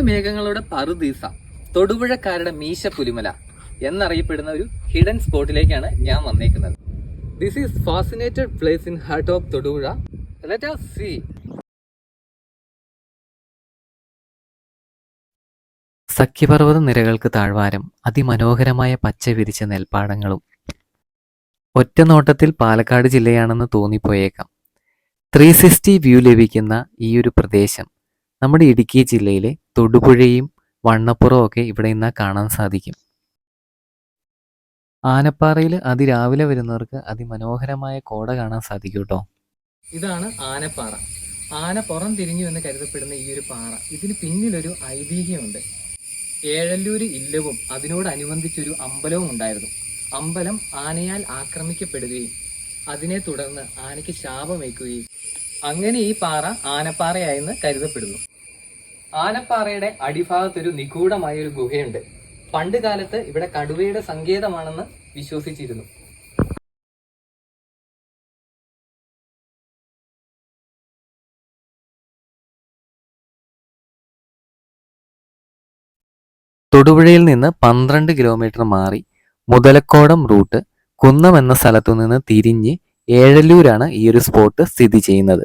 മേഘങ്ങളുടെ പറുദീസ, തൊടുപുഴക്കാരുടെ മീശ പുലിമല എന്നറിയപ്പെടുന്ന ഒരു ഹിഡൻ സ്പോട്ടിലേക്കാണ് ഞാൻ വന്നേക്കുന്നത്. This is fascinated place in heart of Thodupuzha. Let us see. സഖ്യപർവ്വത നിരകൾക്ക് താഴ്വാരം, അതിമനോഹരമായ പച്ച വിരിച്ച നെൽപ്പാടങ്ങളും. ഒറ്റ നോട്ടത്തിൽ പാലക്കാട് ജില്ലയാണെന്ന് തോന്നിപ്പോയേക്കാം. 360 വ്യൂ ലഭിക്കുന്ന ഈ ഒരു പ്രദേശം നമ്മുടെ ഇടുക്കി ജില്ലയിലെ തൊടുപുഴയും വണ്ണപ്പുറവും ഒക്കെ ഇവിടെ നിന്നാ കാണാൻ സാധിക്കും. ആനപ്പാറയിൽ അതിരാവിലെ വരുന്നവർക്ക് അതിമനോഹരമായ കോട കാണാൻ സാധിക്കും കേട്ടോ. ഇതാണ് ആനപ്പാറ. ആന പുറം തിരിഞ്ഞു എന്ന് കരുതപ്പെടുന്ന ഈ ഒരു പാറ, ഇതിന് പിന്നിലൊരു ഐതിഹ്യമുണ്ട്. ഏഴല്ലൂര് ഇല്ലവും അതിനോടനുബന്ധിച്ചൊരു അമ്പലവും ഉണ്ടായിരുന്നു. അമ്പലം ആനയാൽ ആക്രമിക്കപ്പെടുകയും അതിനെ തുടർന്ന് ആനയ്ക്ക് ശാപമേൽക്കുകയും അങ്ങനെ ഈ പാറ ആനപ്പാറയായെന്ന് കരുതപ്പെടുന്നു. ആനപ്പാറയുടെ അടിഭാഗത്തൊരു നിഗൂഢമായ ഒരു ഗുഹയുണ്ട്. പണ്ട് കാലത്ത് ഇവിടെ കടുവയുടെ സങ്കേതമാണെന്ന് വിശ്വസിച്ചിരുന്നു. തൊടുപുഴയിൽ നിന്ന് 12 കിലോമീറ്റർ മാറി മുതലക്കോടം റൂട്ട് കുന്നം എന്ന സ്ഥലത്തു നിന്ന് തിരിഞ്ഞ് ഏഴല്ലൂരാണ് ഈ ഒരു സ്പോട്ട് സ്ഥിതി ചെയ്യുന്നത്.